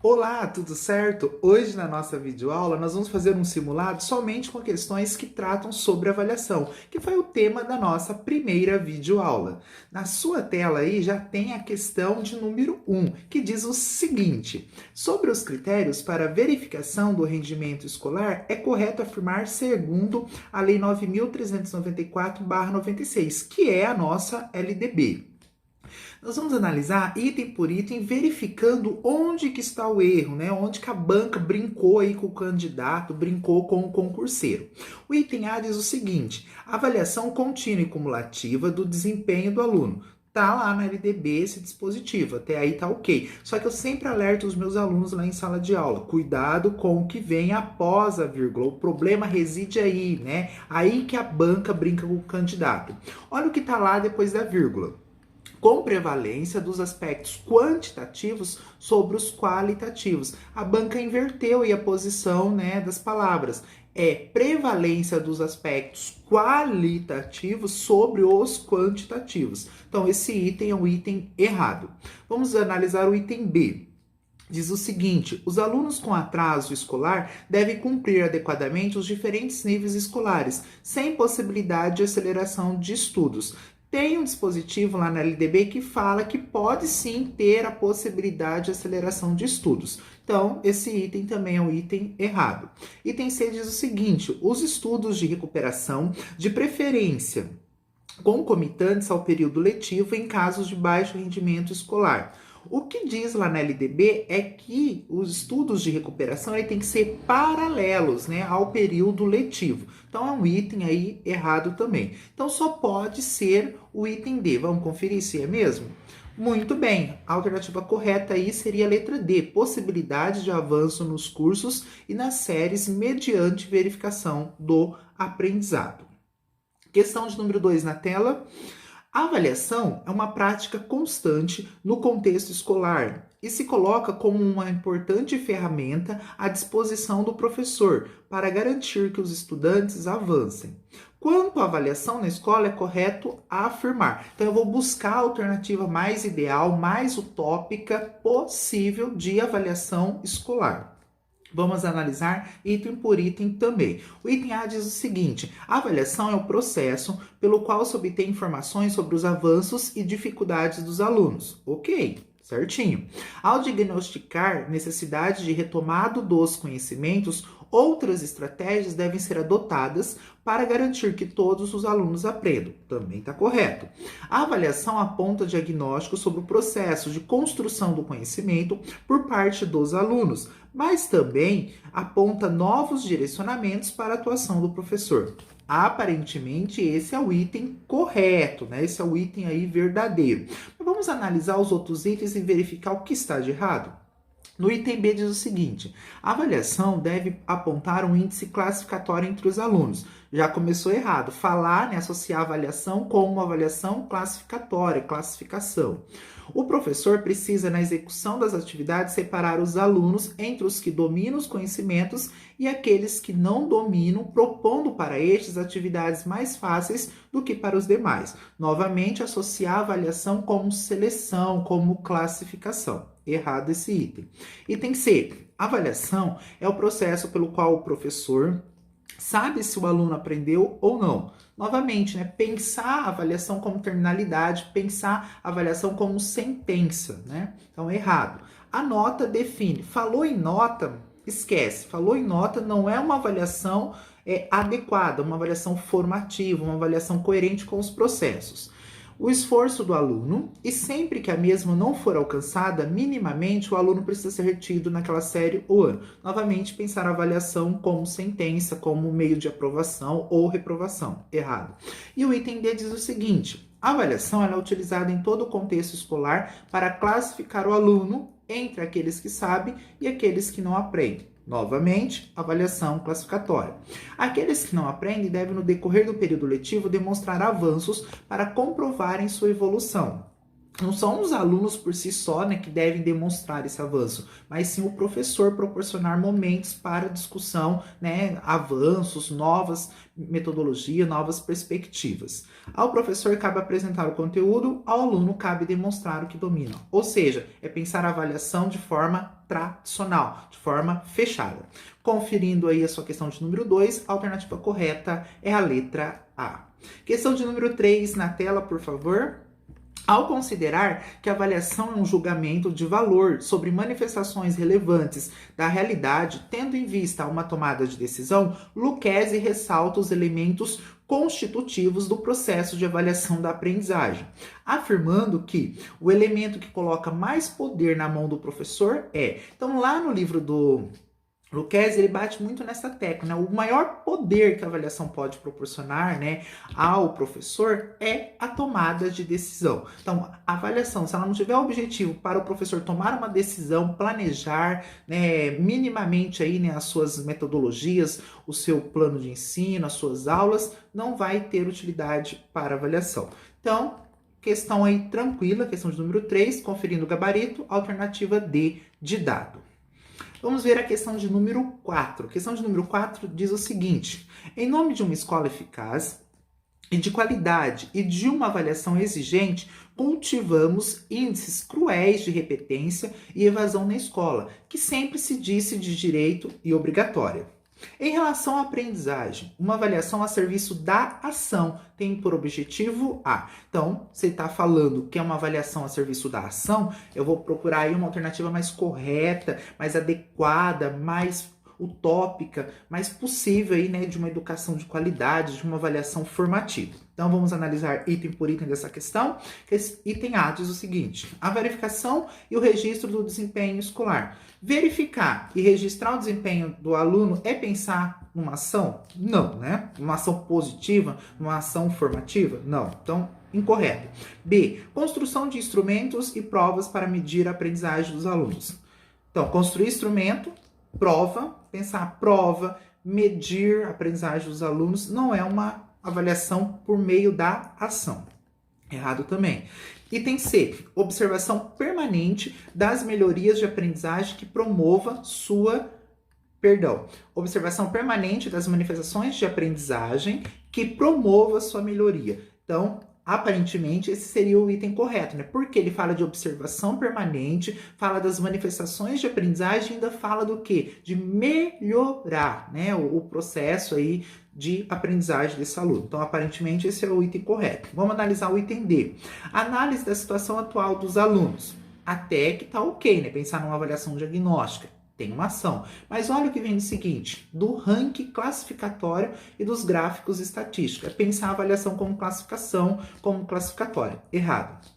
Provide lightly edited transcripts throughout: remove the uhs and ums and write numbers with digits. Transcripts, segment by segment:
Olá, tudo certo? Hoje na nossa videoaula nós vamos fazer um simulado somente com questões que tratam sobre avaliação, que foi o tema da nossa primeira videoaula. Na sua tela aí já tem a questão de número 1, que diz o seguinte: sobre os critérios para verificação do rendimento escolar, é correto afirmar segundo a Lei 9.394/96, que é a nossa LDB. Nós vamos analisar item por item, verificando onde que está o erro, né? Onde que a banca brincou aí com o candidato, brincou com o concurseiro. O item A diz o seguinte: avaliação contínua e cumulativa do desempenho do aluno. Tá lá na LDB esse dispositivo, até aí tá ok. Só que eu sempre alerto os meus alunos lá em sala de aula, cuidado com o que vem após a vírgula, o problema reside aí, né? Aí que a banca brinca com o candidato. Olha o que tá lá depois da vírgula: com prevalência dos aspectos quantitativos sobre os qualitativos. A banca inverteu aí a posição, né, das palavras. É prevalência dos aspectos qualitativos sobre os quantitativos. Então, esse item é um item errado. Vamos analisar o item B. Diz o seguinte: os alunos com atraso escolar devem cumprir adequadamente os diferentes níveis escolares, sem possibilidade de aceleração de estudos. Tem um dispositivo lá na LDB que fala que pode sim ter a possibilidade de aceleração de estudos. Então, esse item também é um item errado. Item C diz o seguinte: os estudos de recuperação, de preferência concomitantes ao período letivo em casos de baixo rendimento escolar. O que diz lá na LDB é que os estudos de recuperação têm que ser paralelos, né, ao período letivo. Então é um item aí errado também. Então só pode ser o item D. Vamos conferir se é mesmo? Muito bem, a alternativa correta aí seria a letra D, possibilidade de avanço nos cursos e nas séries mediante verificação do aprendizado. Questão de número 2 na tela. A avaliação é uma prática constante no contexto escolar e se coloca como uma importante ferramenta à disposição do professor para garantir que os estudantes avancem. Quanto à avaliação na escola, é correto afirmar. Então, eu vou buscar a alternativa mais ideal, mais utópica possível de avaliação escolar. Vamos analisar item por item também. O item A diz o seguinte: a avaliação é o processo pelo qual se obtém informações sobre os avanços e dificuldades dos alunos. Ok, certinho. Ao diagnosticar necessidade de retomado dos conhecimentos, outras estratégias devem ser adotadas para garantir que todos os alunos aprendam. Também está correto. A avaliação aponta diagnóstico sobre o processo de construção do conhecimento por parte dos alunos, mas também aponta novos direcionamentos para a atuação do professor. Aparentemente, esse é o item correto, né? Esse é o item aí verdadeiro. Mas vamos analisar os outros itens e verificar o que está de errado? No item B diz o seguinte: a avaliação deve apontar um índice classificatório entre os alunos. Já começou errado. Falar, né, associar a avaliação com uma avaliação classificatória, classificação. O professor precisa, na execução das atividades, separar os alunos entre os que dominam os conhecimentos e aqueles que não dominam, propondo para estes atividades mais fáceis do que para os demais. Novamente, associar a avaliação como seleção, como classificação. Errado esse item. Item C. Avaliação é o processo pelo qual o professor sabe se o aluno aprendeu ou não. Novamente, né? Pensar a avaliação como terminalidade, pensar a avaliação como sentença, né? Então, errado. A nota define. Falou em nota, esquece. Falou em nota não é uma avaliação adequada, uma avaliação formativa, uma avaliação coerente com os processos. O esforço do aluno, e sempre que a mesma não for alcançada, minimamente o aluno precisa ser retido naquela série ou ano. Novamente, pensar a avaliação como sentença, como meio de aprovação ou reprovação. Errado. E o item D diz o seguinte: a avaliação ela é utilizada em todo o contexto escolar para classificar o aluno entre aqueles que sabem e aqueles que não aprendem. Novamente, avaliação classificatória. Aqueles que não aprendem devem, no decorrer do período letivo, demonstrar avanços para comprovarem sua evolução. Não são os alunos por si só, né, que devem demonstrar esse avanço, mas sim o professor proporcionar momentos para discussão, né, avanços, novas metodologias, novas perspectivas. Ao professor cabe apresentar o conteúdo, ao aluno cabe demonstrar o que domina. Ou seja, é pensar a avaliação de forma tradicional, de forma fechada. Conferindo aí a sua questão de número 2, a alternativa correta é a letra A. Questão de número 3 na tela, por favor. Ao considerar que a avaliação é um julgamento de valor sobre manifestações relevantes da realidade, tendo em vista uma tomada de decisão, Lucchesi ressalta os elementos constitutivos do processo de avaliação da aprendizagem, afirmando que o elemento que coloca mais poder na mão do professor é... Então, lá no livro do Lucchesi, ele bate muito nessa tecla, né? O maior poder que a avaliação pode proporcionar, né, ao professor é a tomada de decisão. Então, a avaliação, se ela não tiver objetivo para o professor tomar uma decisão, planejar, né, minimamente aí, né, as suas metodologias, o seu plano de ensino, as suas aulas, não vai ter utilidade para a avaliação. Então, questão aí tranquila, questão de número 3, conferindo o gabarito, alternativa D de dado. Vamos ver a questão de número 4. A questão de número 4 diz o seguinte: em nome de uma escola eficaz e de qualidade e de uma avaliação exigente, cultivamos índices cruéis de repetência e evasão na escola, que sempre se disse de direito e obrigatória. Em relação à aprendizagem, uma avaliação a serviço da ação tem por objetivo A. Então, você está falando que é uma avaliação a serviço da ação, eu vou procurar aí uma alternativa mais correta, mais adequada, mais utópica, mais possível aí, né, de uma educação de qualidade, de uma avaliação formativa. Então, vamos analisar item por item dessa questão. Item A diz o seguinte: a verificação e o registro do desempenho escolar. Verificar e registrar o desempenho do aluno é pensar numa ação? Não, né? Uma ação positiva, uma ação formativa? Não. Então, incorreto. B. Construção de instrumentos e provas para medir a aprendizagem dos alunos. Então, construir instrumento, prova, pensar prova, medir a aprendizagem dos alunos não é uma avaliação por meio da ação. Errado também. Item C, observação permanente das melhorias de aprendizagem que promova observação permanente das manifestações de aprendizagem que promova sua melhoria. Então, aparentemente, esse seria o item correto, né? Porque ele fala de observação permanente, fala das manifestações de aprendizagem e ainda fala do quê? De melhorar, né? O processo aí de aprendizagem desse aluno. Então, aparentemente, esse é o item correto. Vamos analisar o item D. Análise da situação atual dos alunos. Até que tá ok, né? Pensar numa avaliação diagnóstica. Tem uma ação. Mas olha o que vem no seguinte, do ranking classificatório e dos gráficos estatísticos. É pensar a avaliação como classificação, como classificatória. Errado.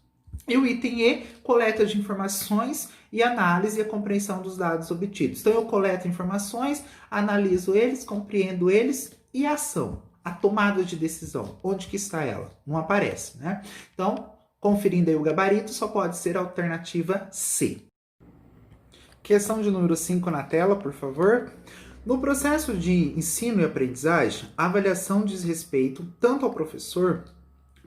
E o item E, coleta de informações e análise e a compreensão dos dados obtidos. Então, eu coleto informações, analiso eles, compreendo eles e a ação, a tomada de decisão. Onde que está ela? Não aparece, né? Então, conferindo aí o gabarito, só pode ser a alternativa C. Questão de número 5 na tela, por favor. No processo de ensino e aprendizagem, a avaliação diz respeito tanto ao professor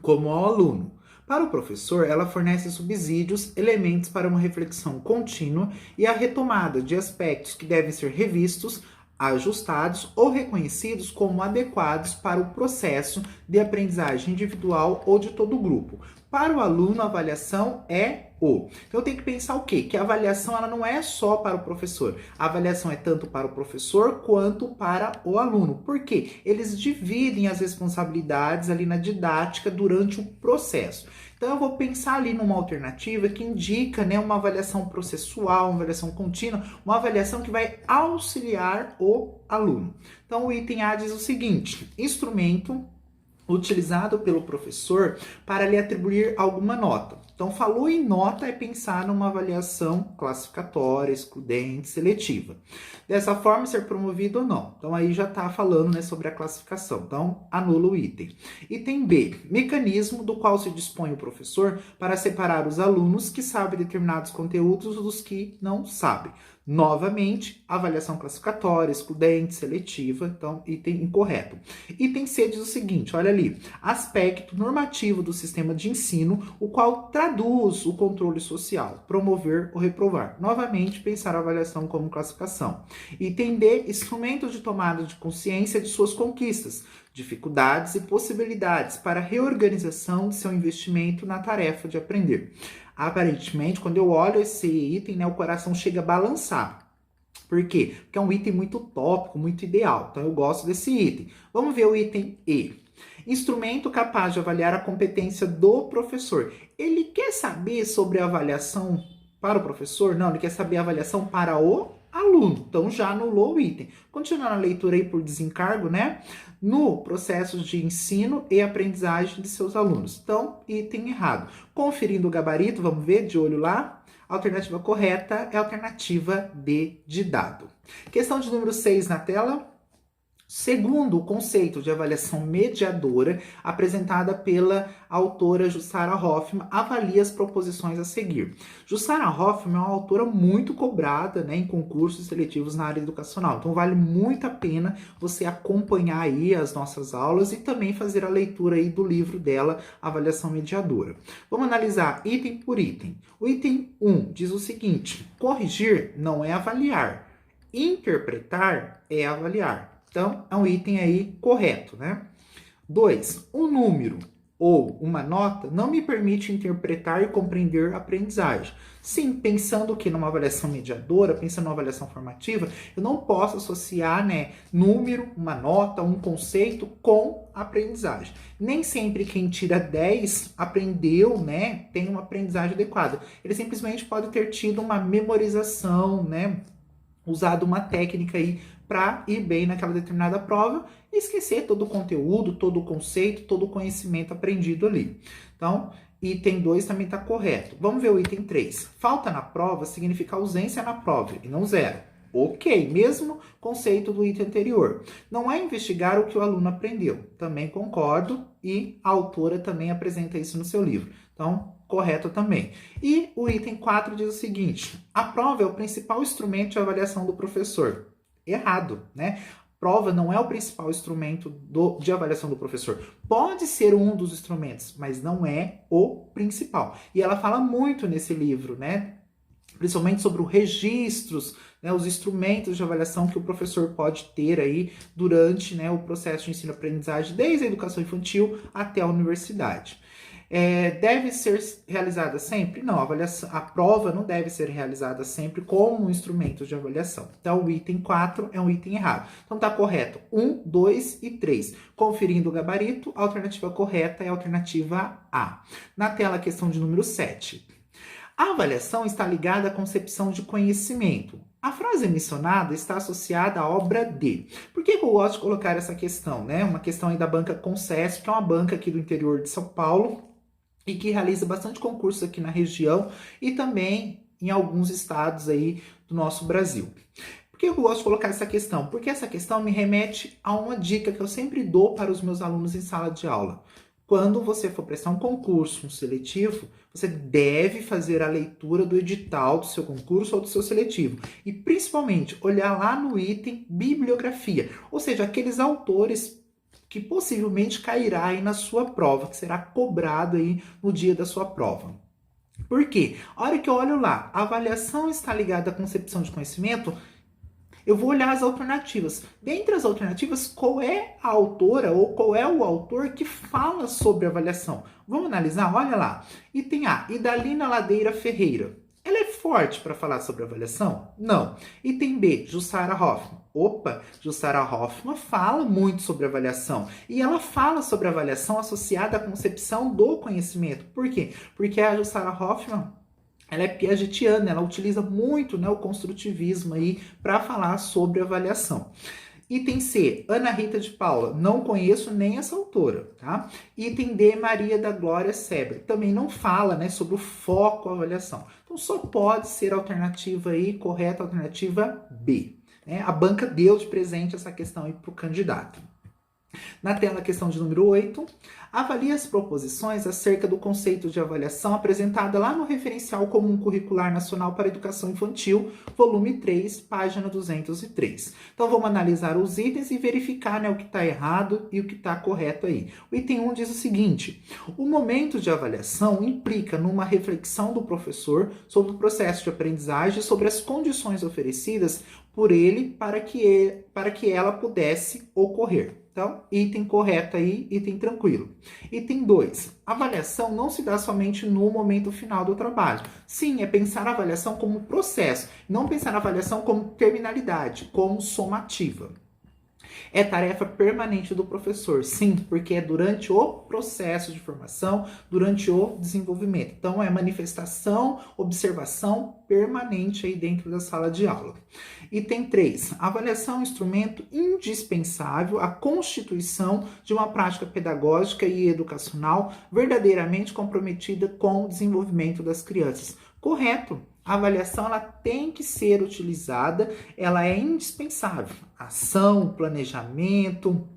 como ao aluno. Para o professor, ela fornece subsídios, elementos para uma reflexão contínua e a retomada de aspectos que devem ser revistos, ajustados ou reconhecidos como adequados para o processo de aprendizagem individual ou de todo o grupo. Para o aluno, a avaliação é o. Então, eu tenho que pensar o quê? Que a avaliação ela não é só para o professor. A avaliação é tanto para o professor quanto para o aluno. Por quê? Eles dividem as responsabilidades ali na didática durante o processo. Então, eu vou pensar ali numa alternativa que indica, né, uma avaliação processual, uma avaliação contínua, uma avaliação que vai auxiliar o aluno. Então, o item A diz o seguinte: instrumento utilizado pelo professor para lhe atribuir alguma nota. Então, falou em nota é pensar numa avaliação classificatória, excludente, seletiva. Dessa forma, ser promovido ou não. Então, aí já está falando, né, sobre a classificação. Então, anula o item. Item B, mecanismo do qual se dispõe o professor para separar os alunos que sabem determinados conteúdos dos que não sabem. Novamente, avaliação classificatória, excludente, seletiva, então item incorreto. Item C diz o seguinte, olha ali, aspecto normativo do sistema de ensino, o qual traduz o controle social, promover ou reprovar. Novamente, pensar a avaliação como classificação. Item D, instrumento de tomada de consciência de suas conquistas, dificuldades e possibilidades para a reorganização de seu investimento na tarefa de aprender. Aparentemente, quando eu olho esse item, né, o coração chega a balançar. Por quê? Porque é um item muito utópico, muito ideal. Então eu gosto desse item. Vamos ver o item E. Instrumento capaz de avaliar a competência do professor. Ele quer saber sobre a avaliação para o professor? Não, ele quer saber a avaliação para o aluno. Então já anulou o item. Continuando a leitura aí por desencargo, né? No processo de ensino e aprendizagem de seus alunos. Então, item errado. Conferindo o gabarito, vamos ver de olho lá. A alternativa correta é a alternativa D de dado. Questão de número 6 na tela. Segundo o conceito de avaliação mediadora, apresentada pela autora Jussara Hoffmann, avalia as proposições a seguir. Jussara Hoffmann é uma autora muito cobrada, né, em concursos seletivos na área educacional. Então vale muito a pena você acompanhar aí as nossas aulas e também fazer a leitura aí do livro dela, Avaliação Mediadora. Vamos analisar item por item. O item 1 diz o seguinte: corrigir não é avaliar, interpretar é avaliar. Então, é um item aí correto, né? 2. Um número ou uma nota não me permite interpretar e compreender a aprendizagem. Sim, pensando que numa avaliação mediadora, pensando numa avaliação formativa, eu não posso associar, né, número, uma nota, um conceito com aprendizagem. Nem sempre quem tira 10 aprendeu, né, tem uma aprendizagem adequada. Ele simplesmente pode ter tido uma memorização, né, usado uma técnica aí para ir bem naquela determinada prova e esquecer todo o conteúdo, todo o conceito, todo o conhecimento aprendido ali. Então, item 2 também está correto. Vamos ver o item 3. Falta na prova significa ausência na prova e não zero. Ok, mesmo conceito do item anterior. Não é investigar o que o aluno aprendeu. Também concordo e a autora também apresenta isso no seu livro. Então, correto também. E o item 4 diz o seguinte: a prova é o principal instrumento de avaliação do professor. Errado, né? Prova não é o principal instrumento de avaliação do professor. Pode ser um dos instrumentos, mas não é o principal. E ela fala muito nesse livro, né? Principalmente sobre os registros, né, os instrumentos de avaliação que o professor pode ter aí durante, né, o processo de ensino-aprendizagem, desde a educação infantil até a universidade. Deve ser realizada sempre? Não, a prova não deve ser realizada sempre como um instrumento de avaliação. Então, o item 4 é um item errado. Então, está correto 1, 2 e 3. Conferindo o gabarito, a alternativa correta é a alternativa A. Na tela, a questão de número 7. A avaliação está ligada à concepção de conhecimento. A frase mencionada está associada à obra de. Por que eu gosto de colocar essa questão, né? Uma questão aí da banca Concesp, que é uma banca aqui do interior de São Paulo e que realiza bastante concursos aqui na região e também em alguns estados aí do nosso Brasil. Por que eu gosto de colocar essa questão? Porque essa questão me remete a uma dica que eu sempre dou para os meus alunos em sala de aula. Quando você for prestar um concurso, um seletivo, você deve fazer a leitura do edital do seu concurso ou do seu seletivo. E principalmente olhar lá no item bibliografia, ou seja, aqueles autores que possivelmente cairá aí na sua prova, que será cobrado aí no dia da sua prova. Por quê? A hora que eu olho lá, a avaliação está ligada à concepção de conhecimento, eu vou olhar as alternativas. Dentre as alternativas, qual é a autora ou qual é o autor que fala sobre avaliação? Vamos analisar? Olha lá. Item A, Idalina Ladeira Ferreira. Ela é forte para falar sobre avaliação? Não. Item B, Jussara Hoffmann. Opa, Jussara Hoffmann fala muito sobre avaliação. E ela fala sobre avaliação associada à concepção do conhecimento. Por quê? Porque a Jussara Hoffmann, ela é piagetiana, ela utiliza muito, né, o construtivismo aí para falar sobre avaliação. Item C, Ana Rita de Paula. Não conheço nem essa autora, tá? Item D, Maria da Glória Sebre. Também não fala, né, sobre o foco avaliação. Então só pode ser a alternativa aí, correta, a alternativa B. Né? A banca deu de presente essa questão aí para o candidato. Na tela, a questão de número 8. Avalie as proposições acerca do conceito de avaliação apresentada lá no Referencial Comum Curricular Nacional para a Educação Infantil, volume 3, página 203. Então, vamos analisar os itens e verificar, né, o que está errado e o que está correto aí. O item 1 diz o seguinte: o momento de avaliação implica numa reflexão do professor sobre o processo de aprendizagem e sobre as condições oferecidas por ele para que ela pudesse ocorrer. Então, item correto aí, item tranquilo. Item 2. Avaliação não se dá somente no momento final do trabalho. Sim, é pensar a avaliação como processo, não pensar a avaliação como terminalidade, como somativa. É tarefa permanente do professor, sim, porque é durante o processo de formação, durante o desenvolvimento. Então, é manifestação, observação permanente aí dentro da sala de aula. Item 3. Avaliação é um instrumento indispensável à constituição de uma prática pedagógica e educacional verdadeiramente comprometida com o desenvolvimento das crianças. Correto. A avaliação ela tem que ser utilizada, ela é indispensável. Ação, planejamento,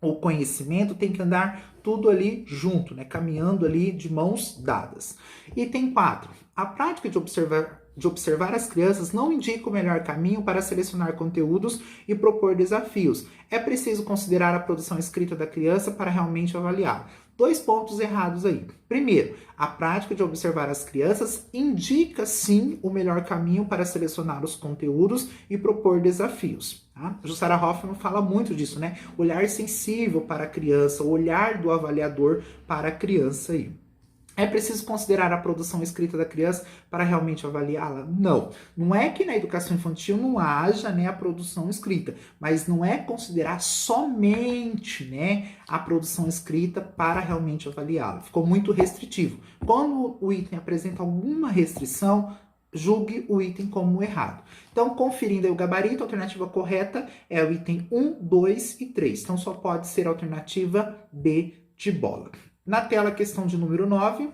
o conhecimento tem que andar tudo ali junto, né? Caminhando ali de mãos dadas. Item 4. A prática de observar as crianças não indica o melhor caminho para selecionar conteúdos e propor desafios. É preciso considerar a produção escrita da criança para realmente avaliar. 2 pontos errados aí. Primeiro, a prática de observar as crianças indica sim o melhor caminho para selecionar os conteúdos e propor desafios. Tá? A Jussara Hoffmann fala muito disso, né? Olhar sensível para a criança, o olhar do avaliador para a criança aí. É preciso considerar a produção escrita da criança para realmente avaliá-la? Não. Não é que na educação infantil não haja, né, a produção escrita, mas não é considerar somente, né, a produção escrita para realmente avaliá-la. Ficou muito restritivo. Quando o item apresenta alguma restrição, julgue o item como errado. Então, conferindo aí o gabarito, a alternativa correta é o item 1, 2 e 3. Então, só pode ser a alternativa B de bola. Na tela, a questão de número 9,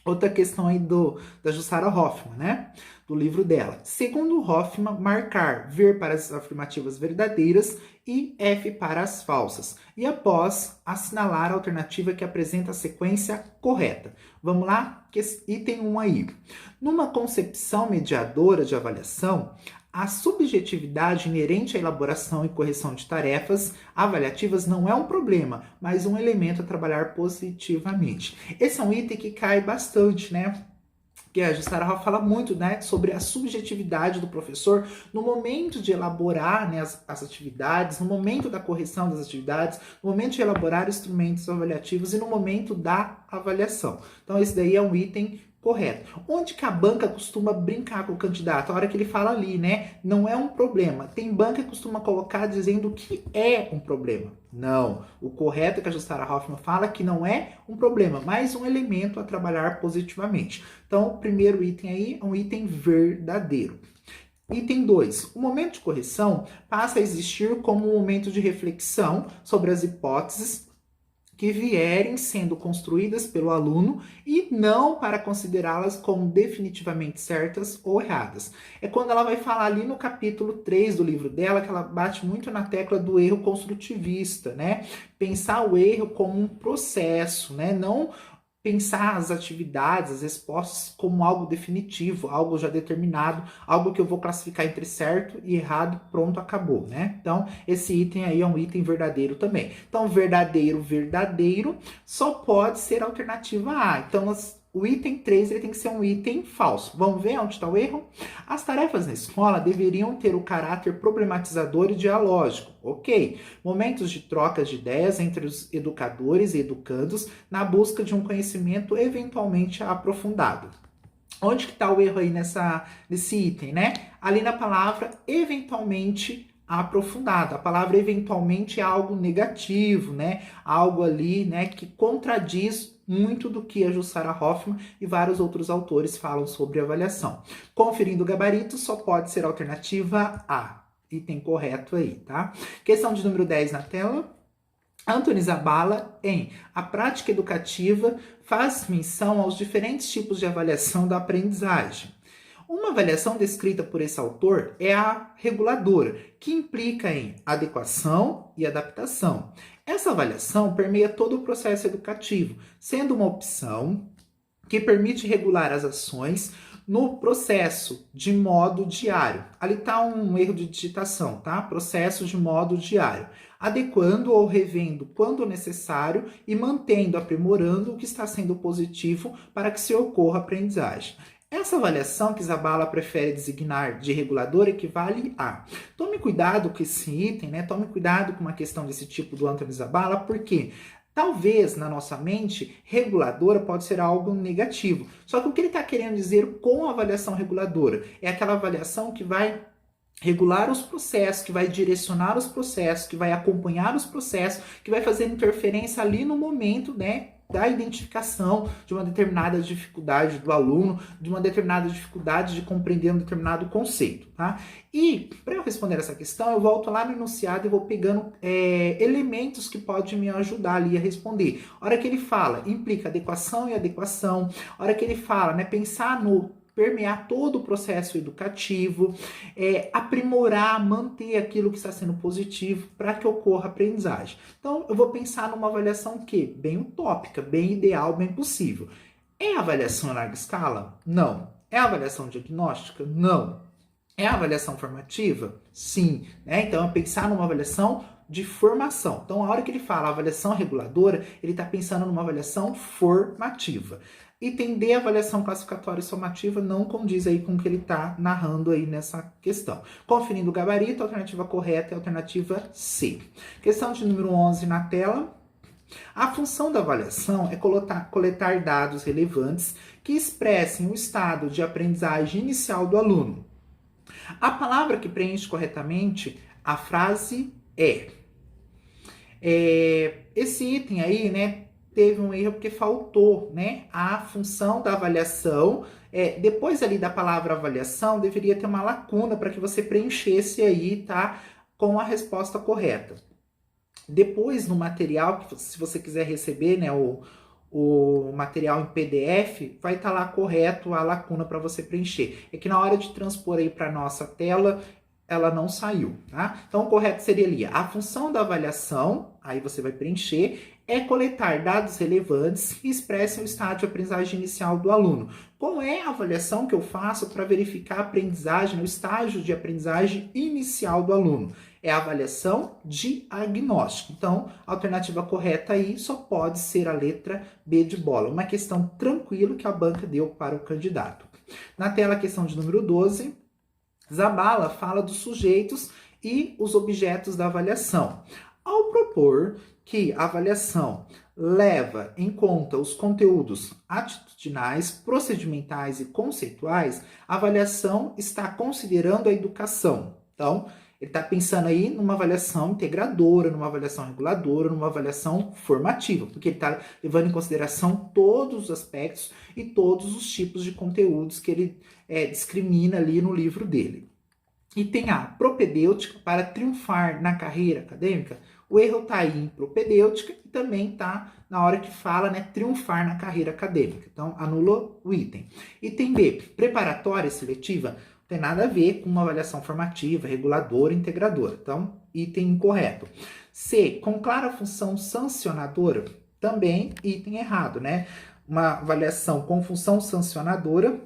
outra questão aí da Jussara Hoffmann, né? Do livro dela. Segundo Hoffmann, marcar ver para as afirmativas verdadeiras e F para as falsas. E após, assinalar a alternativa que apresenta a sequência correta. Vamos lá? Item 1 aí. Numa concepção mediadora de avaliação, a subjetividade inerente à elaboração e correção de tarefas avaliativas não é um problema, mas um elemento a trabalhar positivamente. Esse é um item que cai bastante, né? Que a Jussara Hoffmann fala muito, né, sobre a subjetividade do professor no momento de elaborar, né, as atividades, no momento da correção das atividades, no momento de elaborar instrumentos avaliativos e no momento da avaliação. Então, esse daí é um item correto. Onde que a banca costuma brincar com o candidato? A hora que ele fala ali, né? Não é um problema. Tem banca que costuma colocar dizendo que é um problema. Não. O correto é que a Jussara Hoffmann fala que não é um problema, mas um elemento a trabalhar positivamente. Então, o primeiro item aí é um item verdadeiro. Item 2. O momento de correção passa a existir como um momento de reflexão sobre as hipóteses que vierem sendo construídas pelo aluno e não para considerá-las como definitivamente certas ou erradas. É quando ela vai falar ali no capítulo 3 do livro dela que ela bate muito na tecla do erro construtivista, né? Pensar o erro como um processo, né? Não pensar as atividades, as respostas como algo definitivo, algo já determinado, algo que eu vou classificar entre certo e errado, pronto, acabou, né? Então, esse item aí é um item verdadeiro também. Então, verdadeiro só pode ser a alternativa A. Então, o item 3 ele tem que ser um item falso. Vamos ver onde está o erro? As tarefas na escola deveriam ter o caráter problematizador e dialógico. Ok. Momentos de trocas de ideias entre os educadores e educandos na busca de um conhecimento eventualmente aprofundado. Onde que está o erro aí nesse item, né? Ali na palavra eventualmente aprofundado. A palavra eventualmente é algo negativo, né? Algo ali, né, que contradiz muito do que a Jussara Hoffmann e vários outros autores falam sobre avaliação. Conferindo o gabarito, só pode ser a alternativa A. Item correto aí, tá? Questão de número 10 na tela. Anthony Zabala, em A Prática Educativa, faz menção aos diferentes tipos de avaliação da aprendizagem. Uma avaliação descrita por esse autor é a reguladora, que implica em adequação e adaptação. Essa avaliação permeia todo o processo educativo, sendo uma opção que permite regular as ações no processo de modo diário. Ali está um erro de digitação, tá? Processo de modo diário. Adequando ou revendo quando necessário e mantendo, aprimorando o que está sendo positivo para que se ocorra aprendizagem. Essa avaliação que Zabala prefere designar de regulador equivale a... Tome cuidado com esse item, né? Tome cuidado com uma questão desse tipo do Anthony Zabala, porque talvez na nossa mente, reguladora pode ser algo negativo. Só que o que ele está querendo dizer com a avaliação reguladora? É aquela avaliação que vai regular os processos, que vai direcionar os processos, que vai acompanhar os processos, que vai fazer interferência ali no momento, né, da identificação de uma determinada dificuldade do aluno, de uma determinada dificuldade de compreender um determinado conceito, tá? E para eu responder essa questão, eu volto lá no enunciado e vou pegando elementos que podem me ajudar ali a responder. A hora que ele fala, implica adequação e adequação. A hora que ele fala, né, pensar no permear todo o processo educativo, aprimorar, manter aquilo que está sendo positivo para que ocorra aprendizagem. Então, eu vou pensar numa avaliação que bem utópica, bem ideal, bem possível. É avaliação em larga escala? Não. É avaliação diagnóstica? Não. É avaliação formativa? Sim. Então, é pensar numa avaliação de formação. Então, a hora que ele fala avaliação reguladora, ele está pensando numa avaliação formativa. Item D, avaliação classificatória e somativa, não condiz aí com o que ele está narrando aí nessa questão. Conferindo o gabarito, a alternativa correta é a alternativa C. Questão de número 11 na tela. A função da avaliação é coletar dados relevantes que expressem o estado de aprendizagem inicial do aluno. A palavra que preenche corretamente a frase é... Esse item aí, né, teve um erro porque faltou, né, a função da avaliação. Depois ali da palavra avaliação, deveria ter uma lacuna para que você preenchesse aí, tá, com a resposta correta. Depois no material, se você quiser receber, né, o material em PDF, vai estar lá correto a lacuna para você preencher. É que na hora de transpor aí para nossa tela, ela não saiu, tá? Então, o correto seria ali, a função da avaliação, aí você vai preencher, é coletar dados relevantes que expressem o estado de aprendizagem inicial do aluno. Qual é a avaliação que eu faço para verificar a aprendizagem, o estágio de aprendizagem inicial do aluno? É a avaliação diagnóstica. Então, a alternativa correta aí só pode ser a letra B de bola. Uma questão tranquila que a banca deu para o candidato. Na tela, a questão de número 12. Zabala fala dos sujeitos e os objetos da avaliação. Ao propor que a avaliação leva em conta os conteúdos atitudinais, procedimentais e conceituais, a avaliação está considerando a educação. Então, ele está pensando aí numa avaliação integradora, numa avaliação reguladora, numa avaliação formativa, porque ele está levando em consideração todos os aspectos e todos os tipos de conteúdos que ele discrimina ali no livro dele. E tem a propedêutica para triunfar na carreira acadêmica. O erro está aí em propedêutica e também está na hora que fala, né, triunfar na carreira acadêmica. Então, anula o item. Item B, preparatória e seletiva, tem nada a ver com uma avaliação formativa, reguladora, integradora. Então, item incorreto. C, com clara função sancionadora, também item errado, né? Uma avaliação com função sancionadora,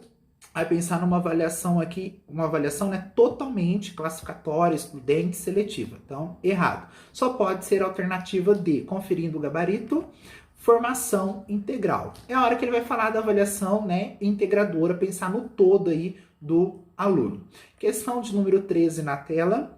vai pensar numa avaliação aqui, uma avaliação, né, totalmente classificatória, excludente, seletiva. Então, errado. Só pode ser a alternativa D, conferindo o gabarito, formação integral. É a hora que ele vai falar da avaliação, né, integradora, pensar no todo aí do aluno. Questão de número 13 na tela.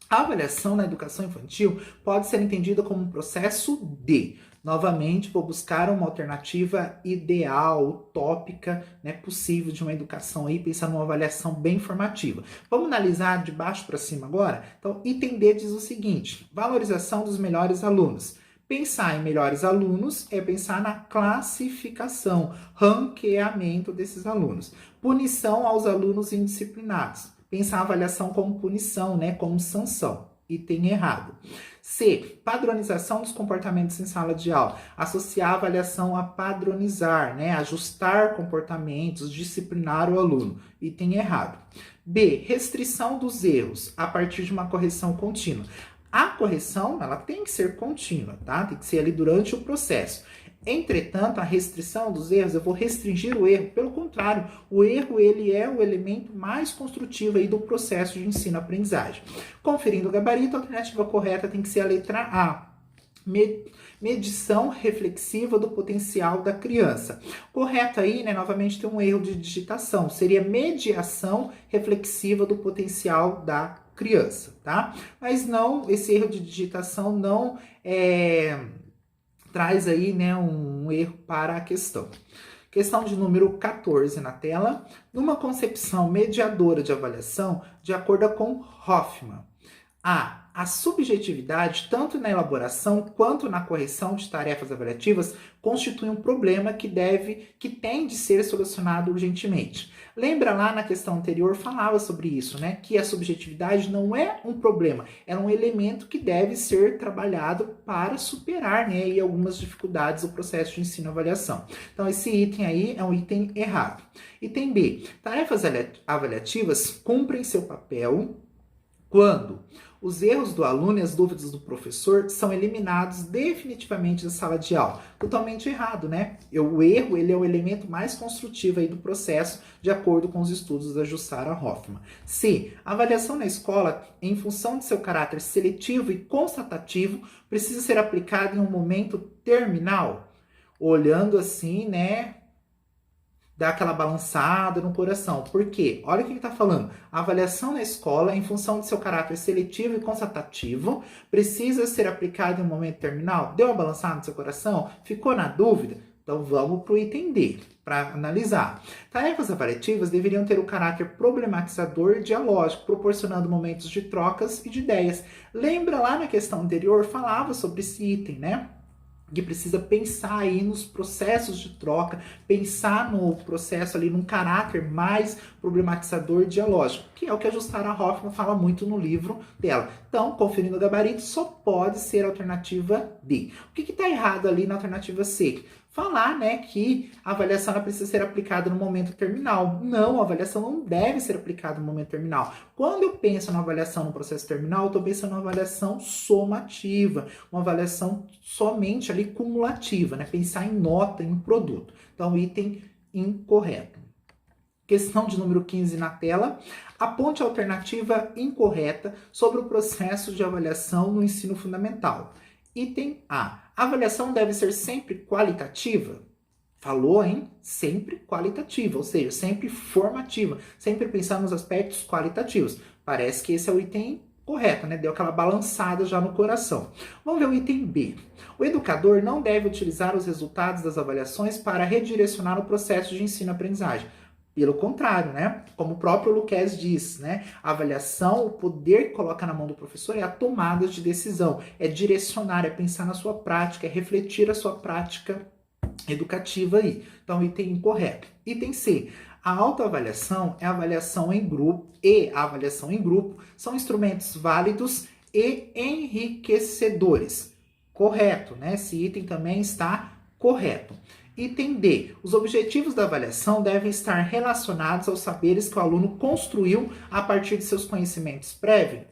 A avaliação na educação infantil pode ser entendida como um processo de... Novamente, vou buscar uma alternativa ideal, utópica, né, possível de uma educação aí, pensar numa avaliação bem formativa. Vamos analisar de baixo para cima agora? Então, item D diz o seguinte, valorização dos melhores alunos. Pensar em melhores alunos é pensar na classificação, ranqueamento desses alunos. Punição aos alunos indisciplinados. Pensar a avaliação como punição, né, como sanção. Item errado. C, padronização dos comportamentos em sala de aula. Associar a avaliação a padronizar, né? Ajustar comportamentos, disciplinar o aluno. Item errado. B, restrição dos erros a partir de uma correção contínua. A correção, ela tem que ser contínua, tá? Tem que ser ali durante o processo. Entretanto, a restrição dos erros, eu vou restringir o erro. Pelo contrário, o erro ele é o elemento mais construtivo aí do processo de ensino-aprendizagem. Conferindo o gabarito, a alternativa correta tem que ser a letra A. Medição reflexiva do potencial da criança. Correto aí, né? Novamente tem um erro de digitação. Seria mediação reflexiva do potencial da criança, tá? Mas não, esse erro de digitação não traz aí, né, um erro para a questão. Questão de número 14 na tela. Numa concepção mediadora de avaliação, de acordo com Hoffman, a subjetividade, tanto na elaboração quanto na correção de tarefas avaliativas, constitui um problema que tem de ser solucionado urgentemente. Lembra lá na questão anterior, falava sobre isso, né? Que a subjetividade não é um problema, é um elemento que deve ser trabalhado para superar, né, e algumas dificuldades do processo de ensino e avaliação. Então, esse item aí é um item errado. Item B. Tarefas avaliativas cumprem seu papel quando os erros do aluno e as dúvidas do professor são eliminados definitivamente da sala de aula. Totalmente errado, né? O erro, ele é o elemento mais construtivo aí do processo, de acordo com os estudos da Jussara Hoffman. C. A avaliação na escola, em função de seu caráter seletivo e constatativo, precisa ser aplicada em um momento terminal. Olhando assim, né, dá aquela balançada no coração. Por quê? Olha o que ele está falando. A avaliação na escola, em função de seu caráter seletivo e constatativo, precisa ser aplicada em um momento terminal? Deu uma balançada no seu coração? Ficou na dúvida? Então vamos para o item D, para analisar. Tarefas avaliativas deveriam ter o caráter problematizador e dialógico, proporcionando momentos de trocas e de ideias. Lembra lá na questão anterior, falava sobre esse item, né? Que precisa pensar aí nos processos de troca, pensar no processo ali, num caráter mais problematizador e dialógico, que é o que a Jussara Hoffman fala muito no livro dela. Então, conferindo o gabarito, só pode ser a alternativa D. O que está errado ali na alternativa C? Falar, né, que a avaliação ela precisa ser aplicada no momento terminal. Não, a avaliação não deve ser aplicada no momento terminal. Quando eu penso na avaliação no processo terminal, eu estou pensando na avaliação somativa, uma avaliação somente ali cumulativa, né? Pensar em nota, em produto. Então, item incorreto. Questão de número 15 na tela. Aponte a alternativa incorreta sobre o processo de avaliação no ensino fundamental. Item A. A avaliação deve ser sempre qualitativa? Falou, hein? Sempre qualitativa, ou seja, sempre formativa, sempre pensar nos aspectos qualitativos. Parece que esse é o item correto, né? Deu aquela balançada já no coração. Vamos ver o item B. O educador não deve utilizar os resultados das avaliações para redirecionar o processo de ensino-aprendizagem. Pelo contrário, né? Como o próprio Luquez diz, né? A avaliação, o poder que coloca na mão do professor é a tomada de decisão, é direcionar, é pensar na sua prática, é refletir a sua prática educativa aí. Então, item incorreto. Item C. A autoavaliação é a avaliação em grupo e a avaliação em grupo são instrumentos válidos e enriquecedores. Correto, né? Esse item também está correto. Item D. Os objetivos da avaliação devem estar relacionados aos saberes que o aluno construiu a partir de seus conhecimentos prévios.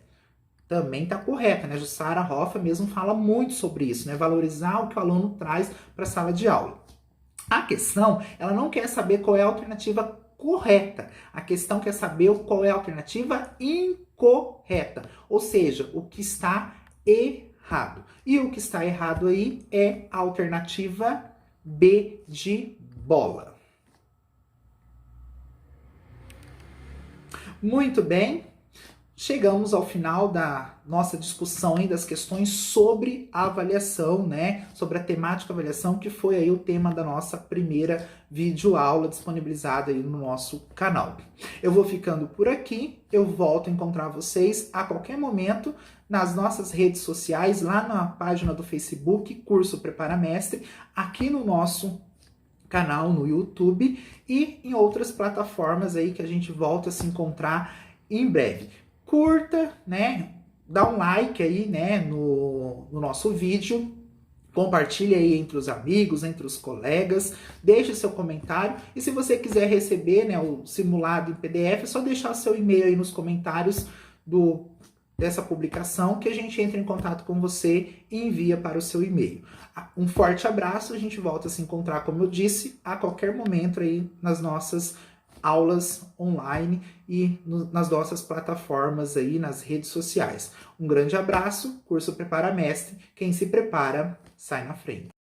Também está correta, né? Jussara Hoffman mesmo fala muito sobre isso, né? Valorizar o que o aluno traz para a sala de aula. A questão, ela não quer saber qual é a alternativa correta. A questão quer saber qual é a alternativa incorreta. Ou seja, o que está errado. E o que está errado aí é a alternativa B de bola. Muito bem, chegamos ao final da nossa discussão aí das questões sobre a avaliação, né? Sobre a temática avaliação, que foi aí o tema da nossa primeira videoaula disponibilizada aí no nosso canal. Eu vou ficando por aqui, eu volto a encontrar vocês a qualquer momento nas nossas redes sociais, lá na página do Facebook, Curso Prepara Mestre, aqui no nosso canal no YouTube e em outras plataformas aí que a gente volta a se encontrar em breve. Curta, né? Dá um like aí, né, no nosso vídeo. Compartilhe aí entre os amigos, entre os colegas, deixe seu comentário e se você quiser receber, né, o simulado em PDF, é só deixar seu e-mail aí nos comentários dessa publicação que a gente entra em contato com você e envia para o seu e-mail. Um forte abraço, a gente volta a se encontrar, como eu disse, a qualquer momento aí nas nossas aulas online e nas nossas plataformas aí, nas redes sociais. Um grande abraço, curso Prepara Mestre. Quem se prepara, sai na frente.